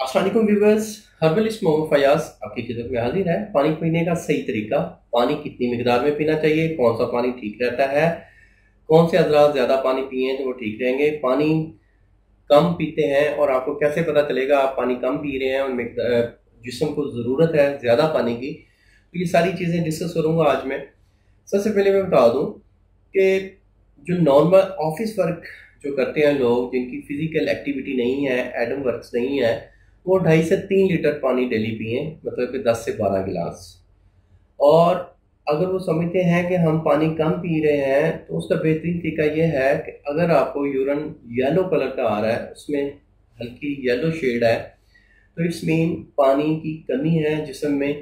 अस्सलाम वालेकुम viewers. Herbalist Mohammad Fayaz आपकी खिदमत में हाजिर है। पानी पीने का सही तरीका, पानी कितनी मिकदार में पीना चाहिए, कौन सा पानी ठीक रहता है, कौन से हजरात ज़्यादा पानी पिए तो वो ठीक रहेंगे, पानी कम पीते हैं और आपको कैसे पता चलेगा आप पानी कम पी रहे हैं और जिस्म को ज़रूरत है ज़्यादा पानी की। तो ये सारी चीज़ें डिस्कस करूँगा आज मैं। सबसे पहले मैं बता दूँ कि जो नॉर्मल ऑफिस वर्क जो करते हैं लोग, जिनकी फिजिकल एक्टिविटी नहीं है, एडम वर्क्स नहीं है, वो 2.5 से 3 लीटर पानी डेली पिए, मतलब कि 10 से 12 गिलास। और अगर वो समझते हैं कि हम पानी कम पी रहे हैं तो उसका बेहतरीन तरीका ये है कि अगर आपको यूरिन येलो कलर का आ रहा है, उसमें हल्की येलो शेड है, तो इसमें पानी की कमी है जिस्म में,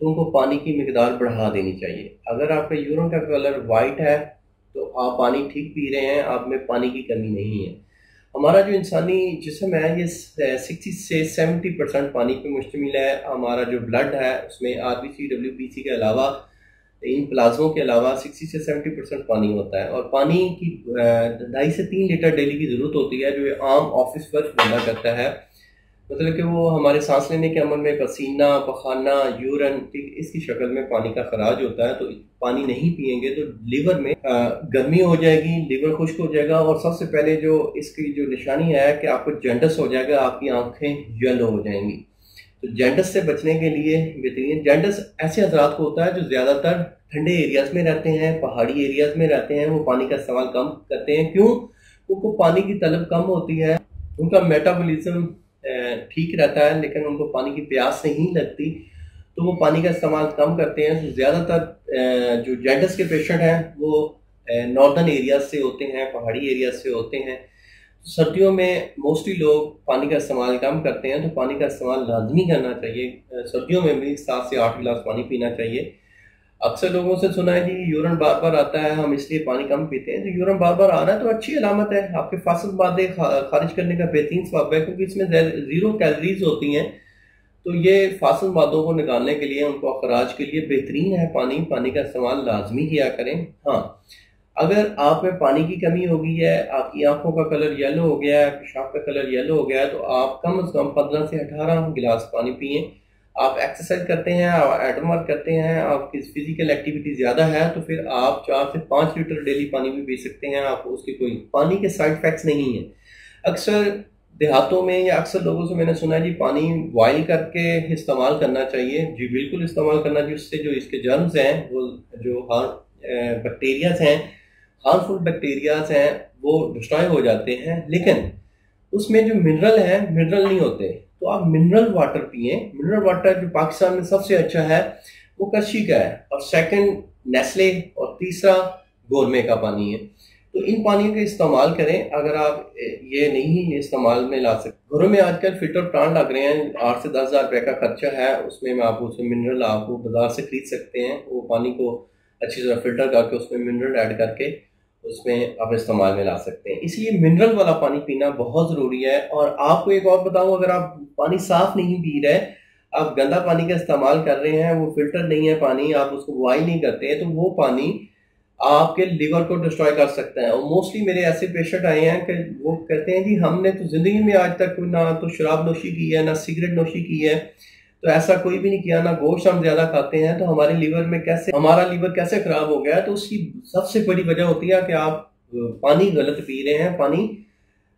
तो उनको पानी की मिकदार बढ़ा देनी चाहिए। अगर आपका यूरिन का कलर वाइट है तो आप पानी ठीक पी रहे हैं, आप में पानी की कमी नहीं है। हमारा जो इंसानी जिस्म है ये 60 से 70% पानी पे मुश्तमिल है। हमारा जो ब्लड है उसमें आरबीसी डब्ल्यूबीसी के अलावा, इन प्लाज्मों के अलावा 60 से 70% पानी होता है। और पानी की 2.5 से 3 लीटर डेली की ज़रूरत होती है, जो आम ऑफिस वर्क बंदा करता है। मतलब कि वो हमारे सांस लेने के अमल में पसीना, पखाना, यूरन इसकी शक्ल में पानी का खराज होता है। तो पानी नहीं पिएंगे तो लीवर में गर्मी हो जाएगी, लीवर खुश्क हो जाएगा। और सबसे पहले जो इसकी जो निशानी है कि आपको जंडस हो जाएगा, आपकी आंखें येलो हो जाएंगी। तो जंडस से बचने के लिए बेहतरीन, जंडस ऐसे हजरात को होता है जो ज़्यादातर ठंडे एरियाज में रहते हैं, पहाड़ी एरियाज में रहते हैं, वो पानी का इस्तेमाल कम करते हैं। क्यों? उनको पानी की तलब कम होती है, उनका मेटाबॉलिज्म ठीक रहता है, लेकिन उनको पानी की प्यास नहीं लगती, तो वो पानी का इस्तेमाल कम करते हैं। तो ज़्यादातर जो जॉन्डिस के पेशेंट हैं वो नॉर्दर्न एरियाज से होते हैं, पहाड़ी एरियाज से होते हैं। सर्दियों में मोस्टली लोग पानी का इस्तेमाल कम करते हैं, तो पानी का इस्तेमाल लाजमी करना चाहिए। सर्दियों में भी 7 से 8 गिलास पानी पीना चाहिए। अक्सर लोगों से सुना है कि यूरिन बार बार आता है, हम इसलिए पानी कम पीते हैं। तो यूरिन बार बार आ रहा है तो अच्छी अलामत है, आपके फासिल मादे खारिज करने का बेहतरीन सबब है, क्योंकि इसमें 0 कैलोरीज होती हैं। तो ये फासिल मादों को निकालने के लिए, उनको अखराज के लिए बेहतरीन है पानी। पानी का इस्तेमाल लाजमी किया करें। हाँ, अगर आप में पानी की कमी हो गई है, आपकी आंखों का कलर येलो हो गया है, पेशाब का कलर येलो हो गया है, तो आप कम से कम 15 से 18 गिलास पानी पिए। आप एक्सरसाइज करते हैं, आप एडम वर्क करते हैं, आपकी फिजिकल एक्टिविटी ज़्यादा है, तो फिर आप 4 से 5 लीटर डेली पानी भी पी सकते हैं। आपको उसके कोई पानी के साइड इफेक्ट्स नहीं है। अक्सर देहातों में या अक्सर लोगों से मैंने सुना है जी पानी बॉयल करके इस्तेमाल करना चाहिए। जी बिल्कुल इस्तेमाल करना चाहिए, उससे जो इसके जर्म्स हैं, वो जो बैक्टीरियाज हैं, हार्मफुल बैक्टीरियाज हैं, वो डिस्ट्रॉय हो जाते हैं। लेकिन उसमें जो मिनरल है, मिनरल नहीं होते। तो आप मिनरल वाटर पिए। मिनरल वाटर जो पाकिस्तान में सबसे अच्छा है वो कर्शी का है, और सेकंड नेस्ले, और तीसरा गोरमे का पानी है। तो इन पानियों का इस्तेमाल करें। अगर आप ये नहीं इस्तेमाल में ला सकते, घरों में आजकल फिल्टर प्लांट लग रहे हैं, 8 से 10 हज़ार रुपये का खर्चा है, उसमें मैं आपको उसमें मिनरल आपको बाजार से खरीद सकते हैं। वो पानी को अच्छी तरह फिल्टर करके उसमें मिनरल ऐड करके उसमें आप इस्तेमाल में ला सकते हैं। इसलिए मिनरल वाला पानी पीना बहुत ज़रूरी है। और आपको एक और बताऊं, अगर आप पानी साफ नहीं पी रहे, आप गंदा पानी का इस्तेमाल कर रहे हैं, वो फिल्टर नहीं है पानी, आप उसको बॉयल नहीं करते हैं, तो वो पानी आपके लिवर को डिस्ट्रॉय कर सकता है। और मोस्टली मेरे ऐसे पेशेंट आए हैं कि वो कहते हैं जी हमने तो ज़िंदगी में आज तक ना तो शराब नोशी की है, ना सिगरेट नोशी की है, तो ऐसा कोई भी नहीं किया, ना गोश्त हम ज्यादा खाते हैं, तो हमारे लीवर में कैसे, हमारा लीवर कैसे खराब हो गया है? तो उसकी सबसे बड़ी वजह होती है कि आप पानी गलत पी रहे हैं, पानी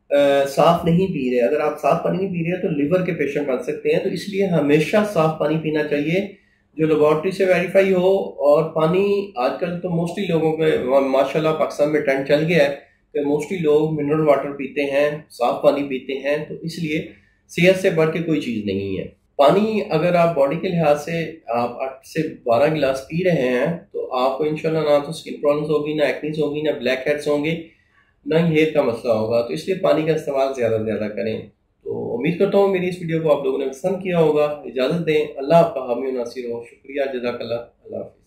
साफ नहीं पी रहे। अगर आप साफ पानी नहीं पी रहे हैं तो लिवर के पेशेंट बन सकते हैं। तो इसलिए हमेशा साफ पानी पीना चाहिए जो लेबॉर्ट्री से वेरीफाई हो। और पानी आजकल तो मोस्टली लोगों के माशाल्लाह पाकिस्तान में ट्रेंड चल गया है कि मोस्टली लोग मिनरल वाटर पीते हैं, साफ पानी पीते हैं। तो इसलिए सेहत से बढ़ के कोई चीज़ नहीं है। पानी अगर आप बॉडी के लिहाज से आप 8 से 12 गिलास पी रहे हैं तो आपको इंशाल्लाह ना तो स्किन प्रॉब्लम्स होगी, ना एक्नीज होगी, ना ब्लैक हेड्स होंगे, ना ही हेयर का मसला होगा। तो इसलिए पानी का इस्तेमाल ज़्यादा से ज़्यादा करें। तो उम्मीद करता हूँ मेरी इस वीडियो को आप लोगों ने पसंद किया होगा। इजाज़त दें। अल्लाह आपका हामी और नासिर हो। शुक्रिया, जज़ाकल्लाह। अल्लाह हाफ़िज़।